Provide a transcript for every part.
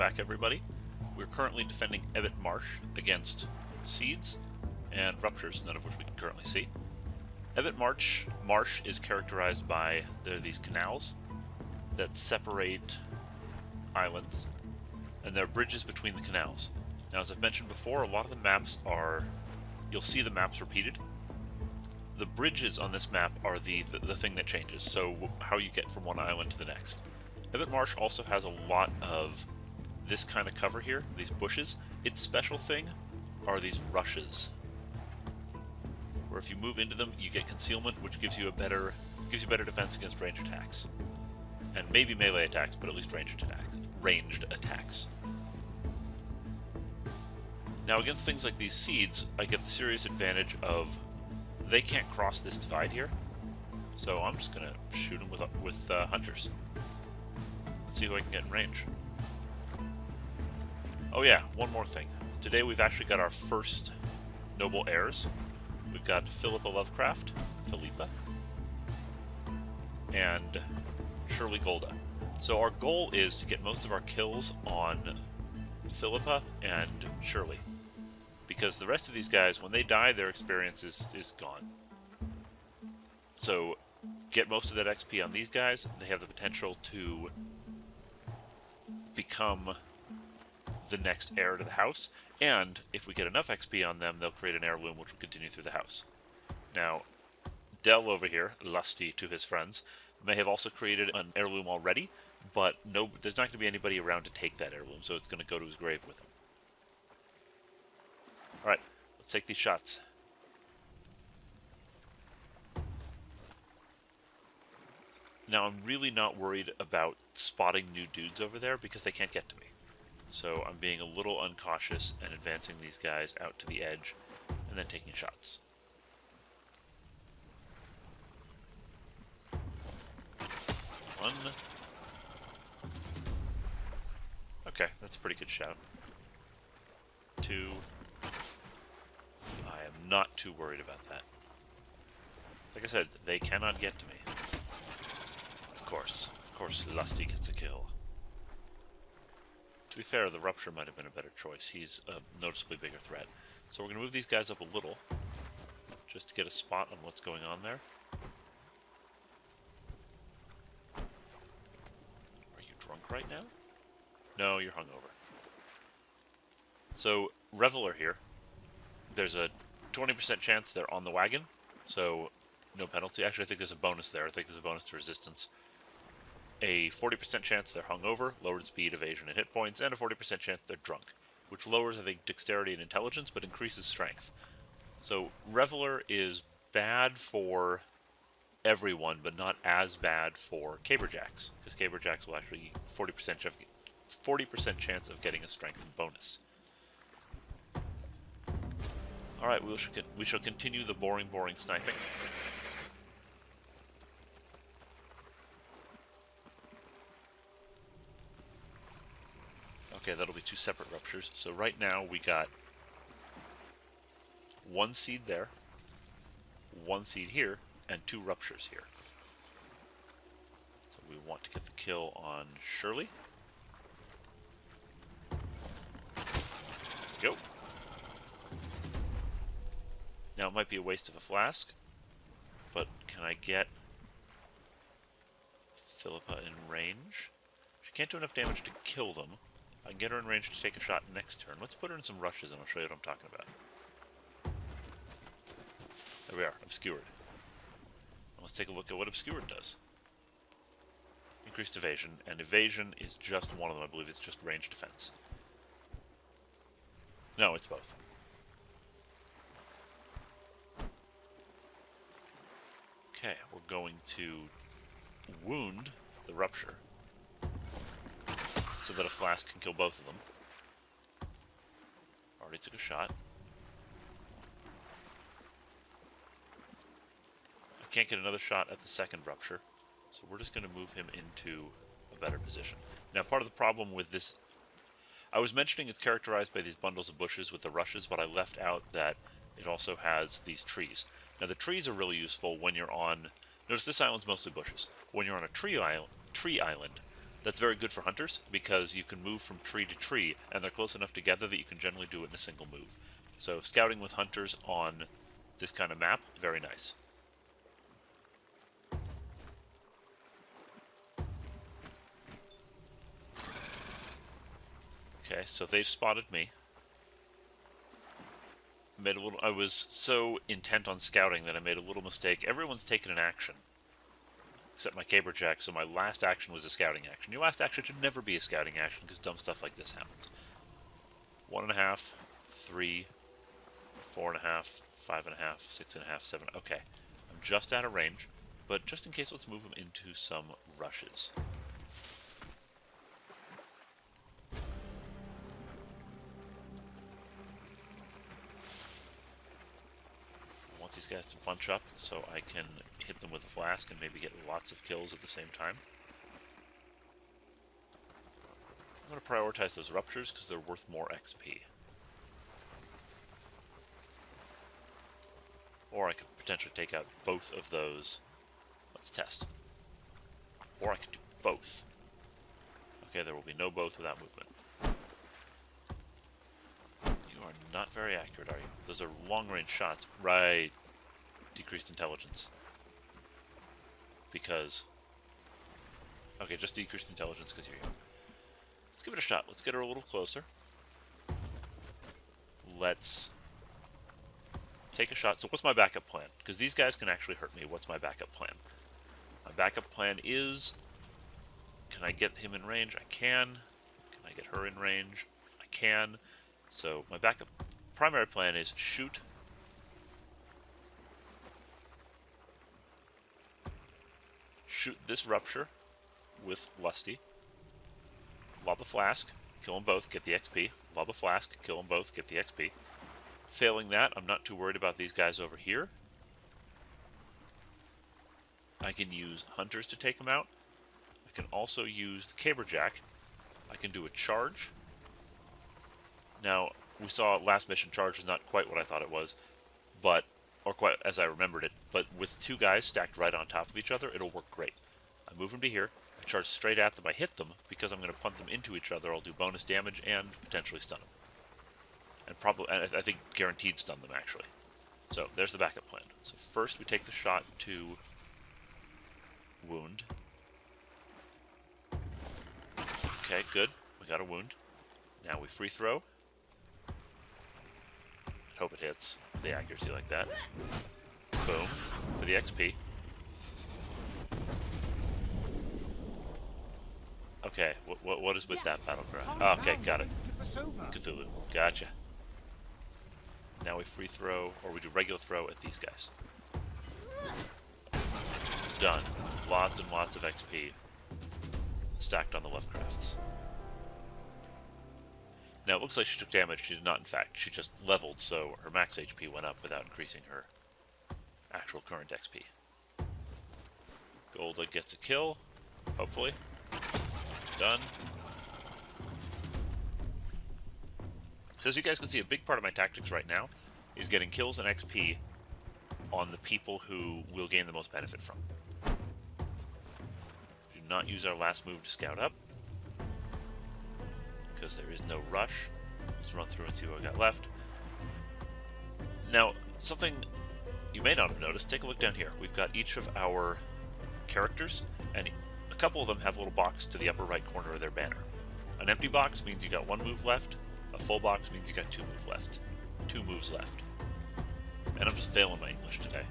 back, everybody. We're currently defending Ebbott Marsh against seeds and ruptures, none of which we can currently see. Ebbott Marsh is characterized by these canals that separate islands, and there are bridges between the canals. Now, as I've mentioned before, a lot of the maps are... you'll see the maps repeated. The bridges on this map are the thing that changes, so how you get from one island to the next. Ebbott Marsh also has a lot of this kind of cover here, these bushes. Its special thing are these rushes, where if you move into them, you get concealment, which gives you better defense against ranged attacks, and maybe melee attacks, but at least ranged attacks. Now, against things like these seeds, I get the serious advantage of they can't cross this divide here, so I'm just gonna shoot them with hunters. Let's see who I can get in range. Oh yeah, one more thing. Today we've actually got our first noble heirs. We've got Philippa, and Shirley Golda. So our goal is to get most of our kills on Philippa and Shirley, because the rest of these guys, when they die, their experience is gone. So get most of that XP on these guys. They have the potential to become the next heir to the house, and if we get enough XP on them, they'll create an heirloom which will continue through the house. Now, Dell over here, lusty to his friends, may have also created an heirloom already, but there's not going to be anybody around to take that heirloom, so it's going to go to his grave with him. Alright, let's take these shots. Now, I'm really not worried about spotting new dudes over there because they can't get to me. So I'm being a little uncautious and advancing these guys out to the edge and then taking shots. One. Okay, that's a pretty good shout. Two. I am not too worried about that. Like I said, they cannot get to me. Of course, Lusty gets a kill. To be fair, the Rupture might have been a better choice. He's a noticeably bigger threat. So we're going to move these guys up a little, just to get a spot on what's going on there. Are you drunk right now? No, you're hungover. So, Reveler here, there's a 20% chance they're on the wagon, so no penalty. Actually, I think there's a bonus there. I think there's a bonus to resistance. A 40% chance they're hungover, lowered speed, evasion, and hit points, and a 40% chance they're drunk, which lowers, I think, dexterity and intelligence, but increases strength. So, Reveler is bad for everyone, but not as bad for Caberjacks, because Caberjacks will actually 40% chance of getting a strength bonus. Alright, we shall continue the boring sniping. Okay, that'll be two separate ruptures. So right now we got one seed there, one seed here, and two ruptures here. So we want to get the kill on Shirley. Go. Now it might be a waste of a flask, but can I get Philippa in range? She can't do enough damage to kill them. I can get her in range to take a shot next turn. Let's put her in some rushes and I'll show you what I'm talking about. There we are, Obscured. And let's take a look at what Obscured does. Increased evasion, and evasion is just one of them. I believe it's just range defense. No, it's both. Okay, we're going to wound the Rupture, so that a flask can kill both of them. Already took a shot. I can't get another shot at the second Rupture, so we're just going to move him into a better position. Now, part of the problem with this... I was mentioning it's characterized by these bundles of bushes with the rushes, but I left out that it also has these trees. Now, the trees are really useful when you're on... Notice this island's mostly bushes. When you're on a tree island, That's very good for hunters, because you can move from tree to tree, and they're close enough together that you can generally do it in a single move. So scouting with hunters on this kind of map, very nice. Okay, so they've spotted me. I was so intent on scouting that I made a little mistake. Everyone's taken an action, except my caberjack, so my last action was a scouting action. Your last action should never be a scouting action, because dumb stuff like this happens. 1.5, 3, 4.5, 5.5, 6.5, 7. Okay, I'm just out of range, but just in case, let's move them into some rushes. I want these guys to bunch up so I can hit them with a flask and maybe get lots of kills at the same time. I'm going to prioritize those ruptures because they're worth more XP. Or I could potentially take out both of those. Let's test. Or I could do both. Okay, there will be no both without movement. You are not very accurate, are you? Those are long-range shots. Right. Decreased intelligence. Because... Okay, just decreased intelligence because you're young. Let's give it a shot. Let's get her a little closer. Let's take a shot. So what's my backup plan? Because these guys can actually hurt me. What's my backup plan? My backup plan is... Can I get him in range? I can. Can I get her in range? I can. So my backup primary plan is shoot. Shoot this rupture with Lusty. Lob a flask, kill them both, get the XP. Lob a flask, kill them both, get the XP. Failing that, I'm not too worried about these guys over here. I can use hunters to take them out. I can also use the caberjack. I can do a charge. Now, we saw last mission charge was not quite what I thought it was, but, or quite as I remembered it, but with two guys stacked right on top of each other, it'll work great. I move them to here, I charge straight at them, I hit them, because I'm going to punt them into each other, I'll do bonus damage and potentially stun them. And probably, I think guaranteed stun them actually. So, there's the backup plan. So first we take the shot to wound. Okay, good. We got a wound. Now we free throw. I hope it hits with the accuracy like that. Boom. For the XP. Okay, what is with that battle cry? Oh, okay, got it. Cthulhu. Gotcha. Now we free throw, or we do regular throw at these guys. Done. Lots and lots of XP stacked on the Lovecrafts. Now it looks like she took damage. She did not, in fact. She just leveled, so her max HP went up without increasing her actual current XP. Golda gets a kill, hopefully. Done. So as you guys can see, a big part of my tactics right now is getting kills and XP on the people who will gain the most benefit from. Do not use our last move to scout up, because there is no rush. Let's run through and see what we got left. Now, something you may not have noticed, take a look down here. We've got each of our characters, and a couple of them have a little box to the upper right corner of their banner. An empty box means you got one move left. A full box means you got two moves left. And I'm just failing my English today.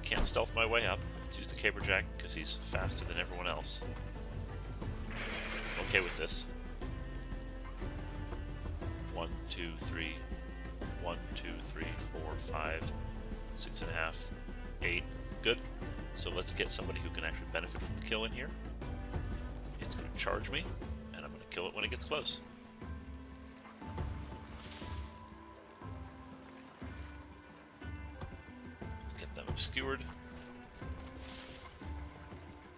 Can't stealth my way up. Let's use the caberjack because he's faster than everyone else. Okay with this. 1, 2, 3. 1, 2, 3, 4, 5, 6.5, 8. Good. So let's get somebody who can actually benefit from the kill in here. It's going to charge me, and I'm going to kill it when it gets close. Let's get them obscured.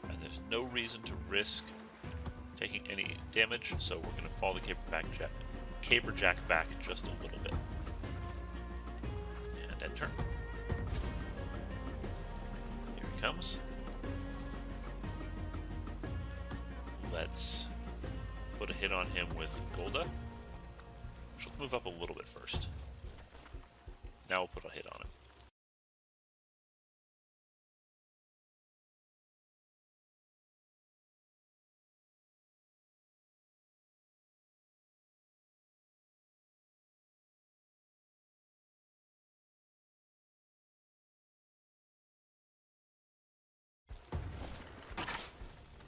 And there's no reason to risk taking any damage, so we're going to fall the caberjack back just a little bit. And end turn. Here he comes. let's put a hit on him with Golda. Let's move up a little bit first. Now we'll put a hit on him.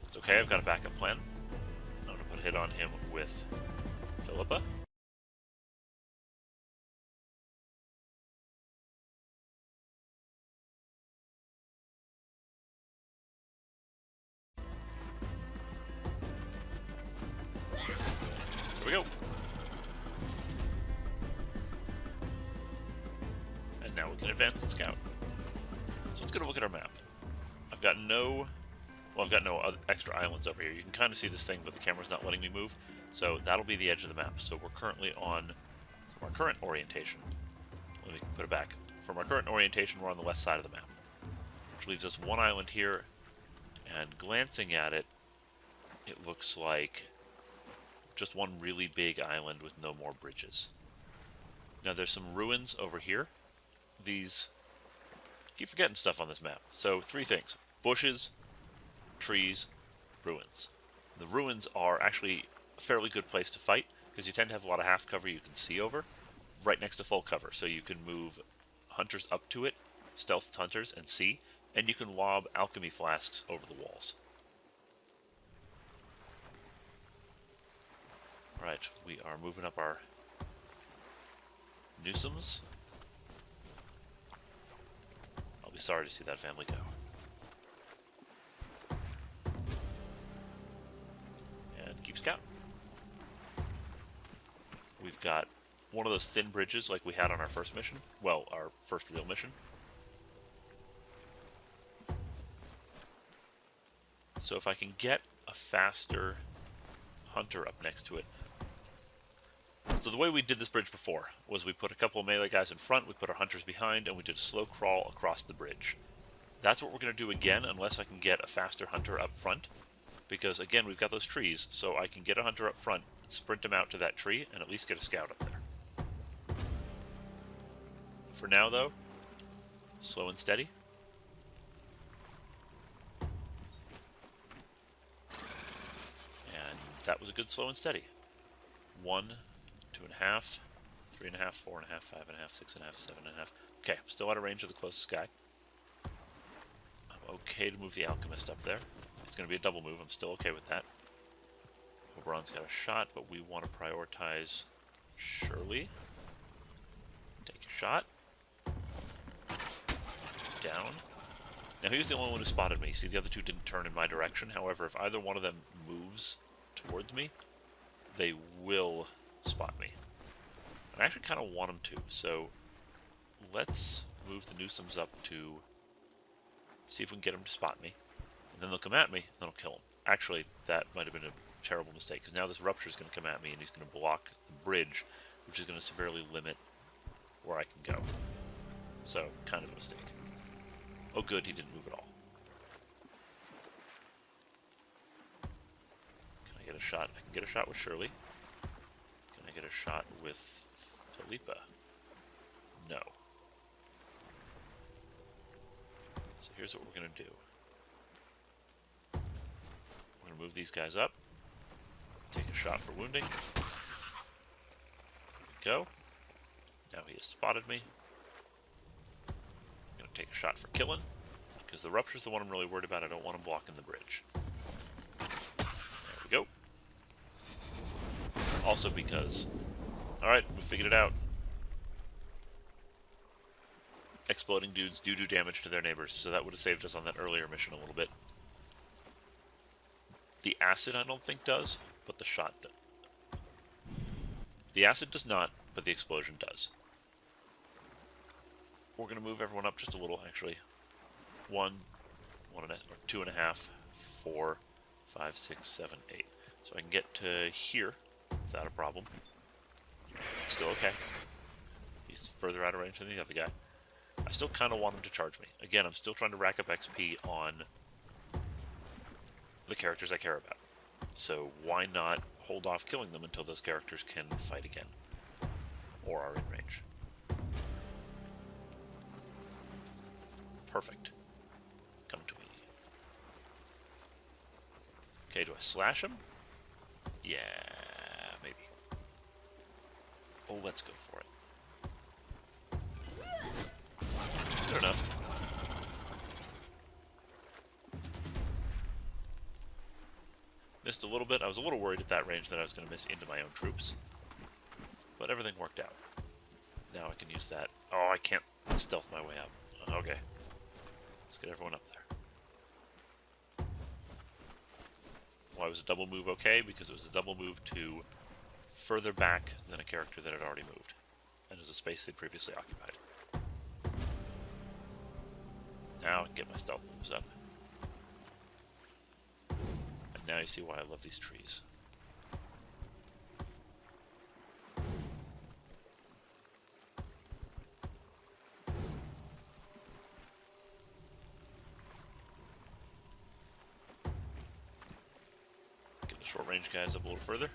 It's okay, I've got a backup plan. I'm going to put a hit on him with Philippa. Here we go. And now we can advance and scout. So let's get a look at our map. I've got no extra islands over here. You can kind of see this thing, but the camera's not letting me move. So that'll be the edge of the map. So we're currently on, from our current orientation, let me put it back. From our current orientation, we're on the left side of the map, which leaves us one island here, and glancing at it, it looks like just one really big island with no more bridges. Now there's some ruins over here. These, keep forgetting stuff on this map. So 3 things: bushes, trees, ruins. The ruins are actually a fairly good place to fight, because you tend to have a lot of half cover you can see over, right next to full cover, so you can move hunters up to it, stealth hunters, and see, and you can lob alchemy flasks over the walls. Right, we are moving up our Newsoms. I'll be sorry to see that family go. And keep scouting. We've got one of those thin bridges like we had on our first mission. Well, our first real mission. So if I can get a faster hunter up next to it. So the way we did this bridge before was we put a couple of melee guys in front, we put our hunters behind, and we did a slow crawl across the bridge. That's what we're going to do again, unless I can get a faster hunter up front. Because, again, we've got those trees, so I can get a hunter up front, sprint him out to that tree, and at least get a scout up there. For now, though, slow and steady. And that was a good slow and steady. 1, 2.5, 3.5, 4.5, 5.5, 6.5, 7.5. Okay, I'm still out of range of the closest guy. I'm okay to move the alchemist up there. It's going to be a double move. I'm still okay with that. Oberon's got a shot, but we want to prioritize Shirley. Take a shot. Down. Now he's the only one who spotted me. See, the other 2 didn't turn in my direction. However, if either one of them moves towards me, they will spot me. And I actually kind of want them to, so let's move the Newsoms up to see if we can get them to spot me. And then they'll come at me, and then I'll kill them. Actually, that might have been a terrible mistake, because now this Rupture is going to come at me, and he's going to block the bridge, which is going to severely limit where I can go. So, kind of a mistake. Oh good, he didn't move at all. Can I get a shot? I can get a shot with Shirley. Can I get a shot with Philippa? No. So here's what we're going to do. We're going to move these guys up. Take a shot for wounding. There we go. Now he has spotted me. I'm going to take a shot for killing, because the Rupture's the one I'm really worried about. I don't want him blocking the bridge. There we go. Also because... Alright, we figured it out. Exploding dudes do damage to their neighbors, so that would have saved us on that earlier mission a little bit. The acid I don't think does, but the shot does. The acid does not, but the explosion does. We're going to move everyone up just a little, actually. 1, 2.5, 4, 5, 6, 7, 8. So I can get to here without a problem. It's still okay. He's further out of range than the other guy. I still kind of want him to charge me. Again, I'm still trying to rack up XP on the characters I care about. So why not hold off killing them until those characters can fight again, or are in range. Perfect. Come to me. Okay, do I slash him? Yeah, maybe. Oh, let's go for it. Good enough. Missed a little bit. I was a little worried at that range that I was going to miss into my own troops. But everything worked out. Now I can use that. Oh, I can't stealth my way up. Okay. Let's get everyone up there. Why was a double move okay? Because it was a double move to further back than a character that had already moved, and is a space they previously occupied. Now I can get my stealth moves up. And now you see why I love these trees. Get the short range guys up a little further.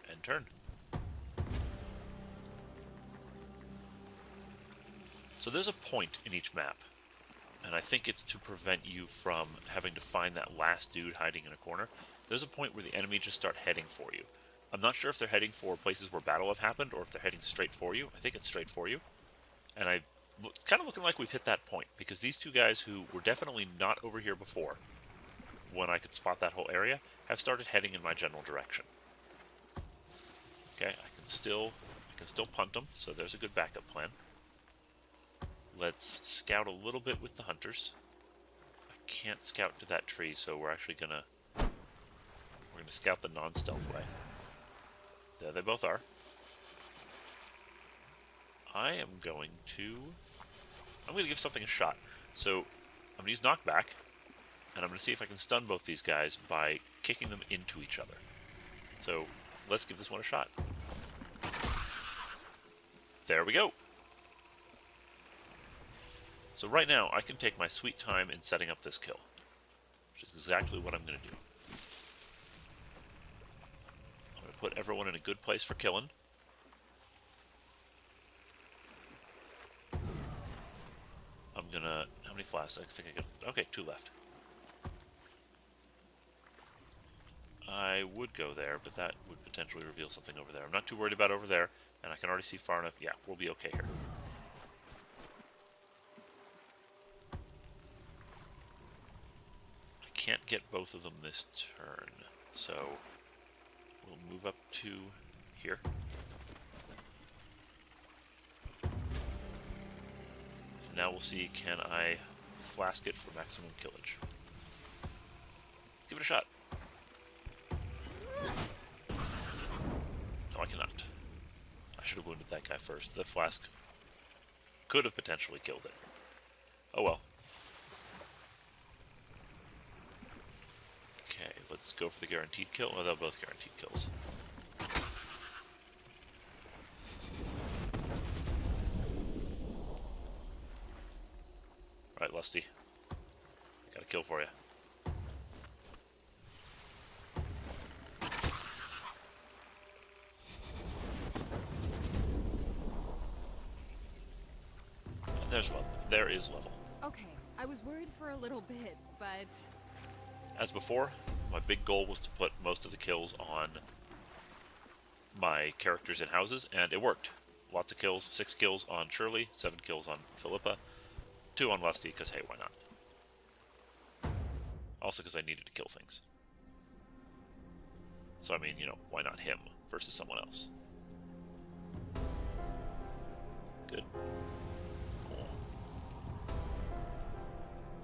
And turn. So there's a point in each map, and I think it's to prevent you from having to find that last dude hiding in a corner. There's a point where the enemy just start heading for you. I'm not sure if they're heading for places where battle have happened, or if they're heading straight for you. I think it's straight for you. And kind of looking like we've hit that point, because these two guys who were definitely not over here before, when I could spot that whole area, have started heading in my general direction. Okay, I can still punt them, so there's a good backup plan. Let's scout a little bit with the hunters. I can't scout to that tree, so we're actually gonna scout the non-stealth way. There they both are. I'm gonna give something a shot. So I'm gonna use knockback, and I'm gonna see if I can stun both these guys by kicking them into each other. So let's give this one a shot. There we go. So right now, I can take my sweet time in setting up this kill, which is exactly what I'm going to do. I'm going to put everyone in a good place for killing. I'm going to... How many flasks? I think I got... Okay, 2 left. I would go there, but that would potentially reveal something over there. I'm not too worried about over there, and I can already see far enough. Yeah, we'll be okay here. Can't get both of them this turn, so we'll move up to here. Now we'll see, can I flask it for maximum killage? Let's give it a shot. No, I cannot. I should have wounded that guy first. That flask could have potentially killed it. Oh well. Okay, let's go for the guaranteed kill. Oh, they're both guaranteed kills. Alright, Lusty. Got a kill for you. And there's level. There is level. Okay, I was worried for a little bit, but... As before, my big goal was to put most of the kills on my characters in houses, and it worked. Lots of kills, 6 kills on Shirley, 7 kills on Philippa, 2 on Lusty, because hey, why not? Also because I needed to kill things. So I mean, you know, why not him versus someone else? Good. Cool.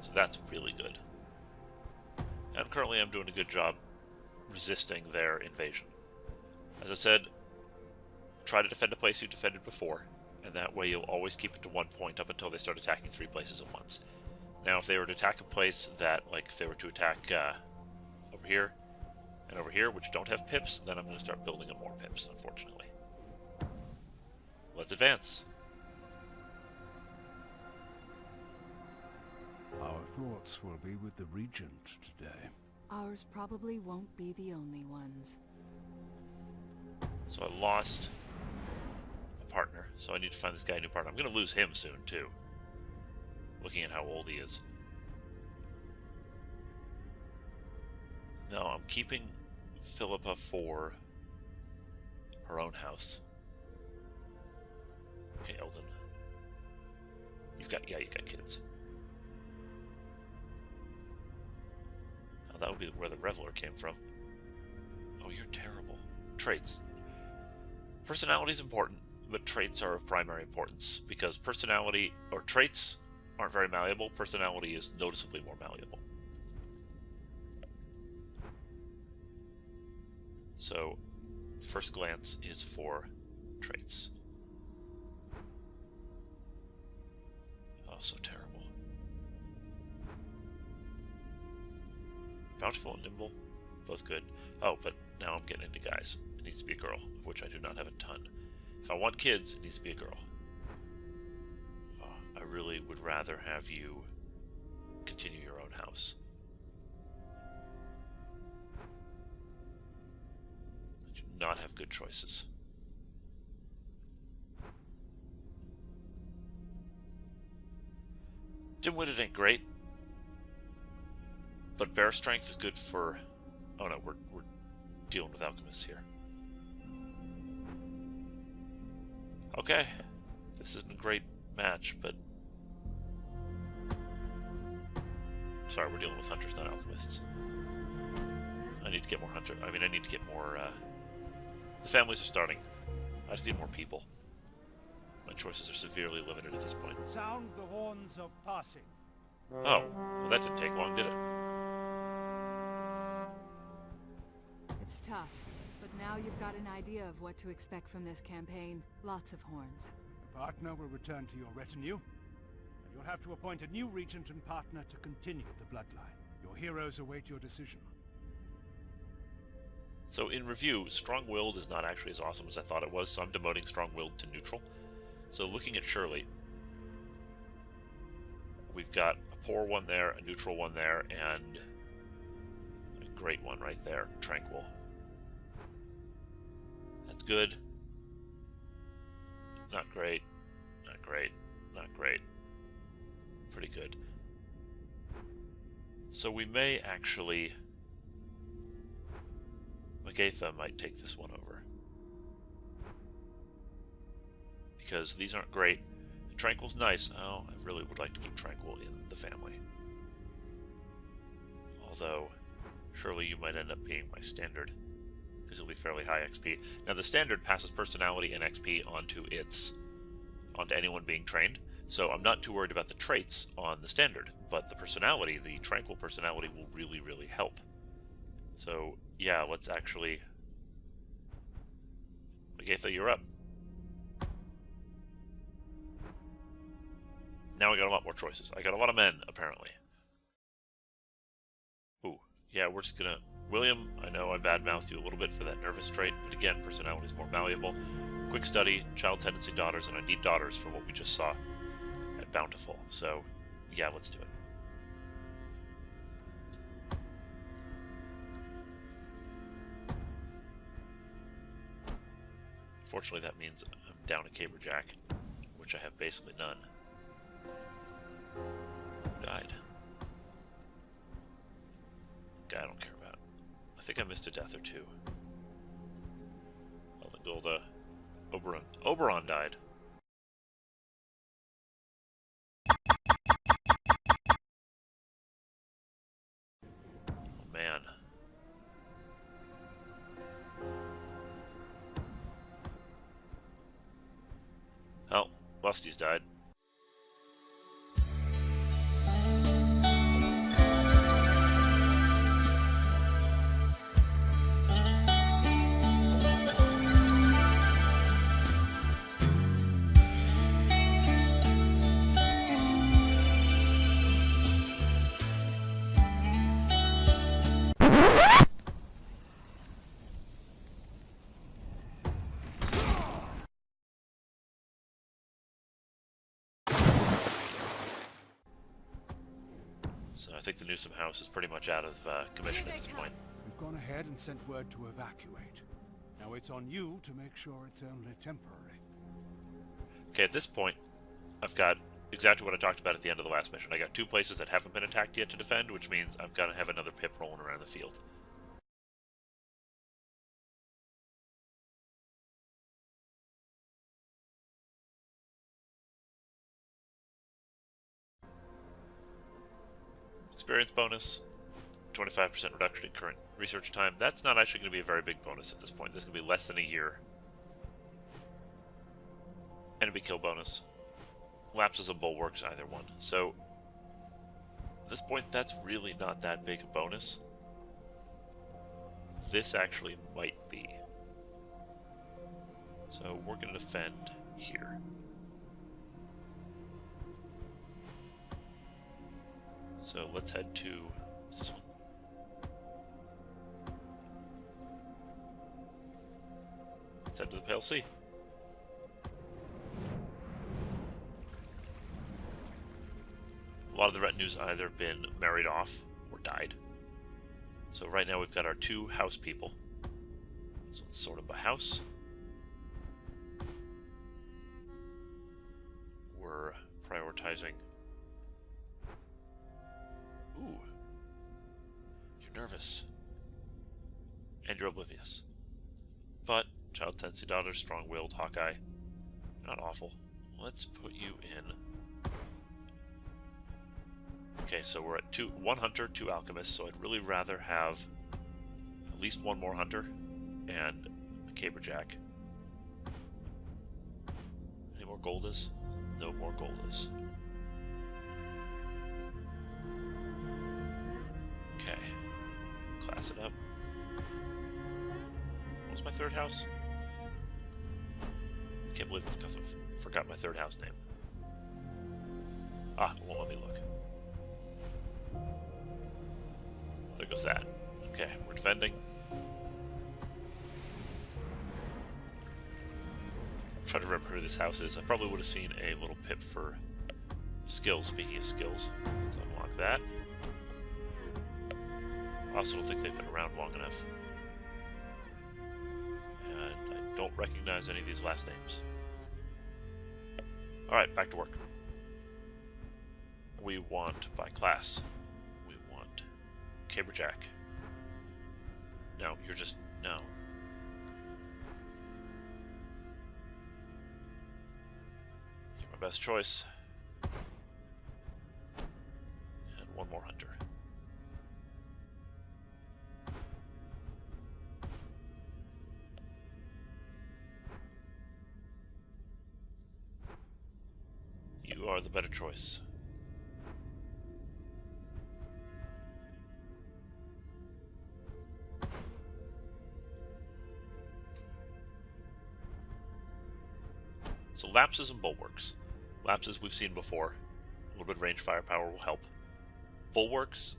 So that's really good. And currently I'm doing a good job resisting their invasion. As I said, try to defend a place you defended before, and that way you'll always keep it to 1 point up until they start attacking 3 places at once. Now if they were to attack a place that, like if they were to attack over here and over here, which don't have pips, then I'm going to start building up more pips, unfortunately. Let's advance. Our thoughts will be with the Regent today. Ours probably won't be the only ones. So I lost a partner, so I need to find this guy a new partner. I'm going to lose him soon, too. Looking at how old he is. No, I'm keeping Philippa for her own house. Okay, Eldon. You got kids. Oh, that would be where the Reveler came from. Oh, you're terrible. Traits. Personality is important, but traits are of primary importance, because personality, or traits, aren't very malleable. Personality is noticeably more malleable. So, first glance is for traits. Oh, so terrible. Bountiful and nimble, both good. Oh, but now I'm getting into guys. It needs to be a girl, of which I do not have a ton. If I want kids, it needs to be a girl. Oh, I really would rather have you continue your own house. I do not have good choices. Dim-witted ain't great, but bear strength is good for... Oh no, we're dealing with alchemists here. Okay, this isn't a great match, but... Sorry, we're dealing with hunters, not alchemists. I need to get more hunter. I mean, I need to get more, The families are starting. I just need more people. My choices are severely limited at this point. Sound the horns of passing. Oh, well that didn't take long, did it? It's tough, but now you've got an idea of what to expect from this campaign. Lots of horns. The partner will return to your retinue, and you'll have to appoint a new regent and partner to continue the bloodline. Your heroes await your decision. So in review, Strong-Willed is not actually as awesome as I thought it was, so I'm demoting Strong-Willed to neutral. So looking at Shirley, we've got a poor one there, a neutral one there, and a great one right there, Tranquil. That's good. Not great. Not great. Not great. Pretty good. So we may actually... Magatha might take this one over. Because these aren't great. Tranquil's nice. Oh, I really would like to keep Tranquil in the family. Although, surely you might end up being my standard. Because it'll be fairly high XP. Now the standard passes personality and XP onto anyone being trained. So I'm not too worried about the traits on the standard. But the personality, the Tranquil personality, will really, really help. So, yeah, let's actually... Magatha, you're up. Now I got a lot more choices. I got a lot of men, apparently. Ooh, yeah, we're just gonna... William, I know I badmouthed you a little bit for that nervous trait, but again, personality is more malleable. Quick study, child tendency daughters, and I need daughters from what we just saw at Bountiful. So, yeah, let's do it. Fortunately, that means I'm down a Caberjack, which I have basically none. Who died? Guy I don't care about. I think I missed a death or two. Elvingolda. Oberon. Oberon died. Oh, man. Oh, Lusty's died. So I think the Newsom house is pretty much out of commission at this point. We've gone ahead and sent word to evacuate. Now it's on you to make sure it's only temporary. Okay, at this point, I've got exactly what I talked about at the end of the last mission. I got 2 places that haven't been attacked yet to defend, which means I've got to have another pip rolling around the field. Experience bonus, 25% reduction in current research time. That's not actually going to be a very big bonus at this point. This is going to be less than a year. Enemy kill bonus. Lapses and bulwarks, either one. So, at this point, that's really not that big a bonus. This actually might be. So, we're going to defend here. So, let's head to... what's this one? Let's head to the Pale Sea. A lot of the retinue's either been married off or died. So right now we've got our 2 house people. So let's sort them by house. We're prioritizing... Ooh. You're nervous. And you're oblivious. But, child tendency daughter, strong-willed, Hawkeye. Not awful. Let's put you in... Okay, so we're at 1 hunter, 2 alchemists, so I'd really rather have at least 1 more hunter and a caberjack. Any more Goldas? No more Goldas. Okay. Class it up. What was my 3rd house? Can't believe I've forgot my 3rd house name. Ah, it won't let me look. There goes that. Okay, we're defending. I'm trying to remember who this house is. I probably would have seen a little pip for skills. Speaking of skills, let's unlock that. I also don't think they've been around long enough. And I don't recognize any of these last names. Alright, back to work. We want, by class, we want caberjack. No, you're just... no. You're my best choice. And 1 more hunter. You are the better choice. So lapses and bulwarks. Lapses we've seen before. A little bit of range firepower will help. Bulwarks,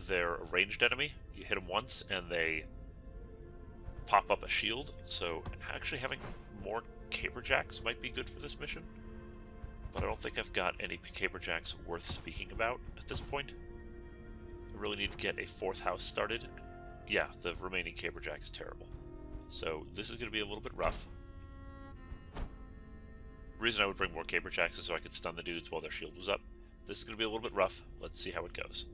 they're a ranged enemy. You hit them once and they pop up a shield. So actually having more caberjacks might be good for this mission. But I don't think I've got any caberjacks worth speaking about at this point. I really need to get a 4th house started. Yeah, the remaining caberjack is terrible. So this is going to be a little bit rough. The reason I would bring more caberjacks is so I could stun the dudes while their shield was up. This is going to be a little bit rough. Let's see how it goes.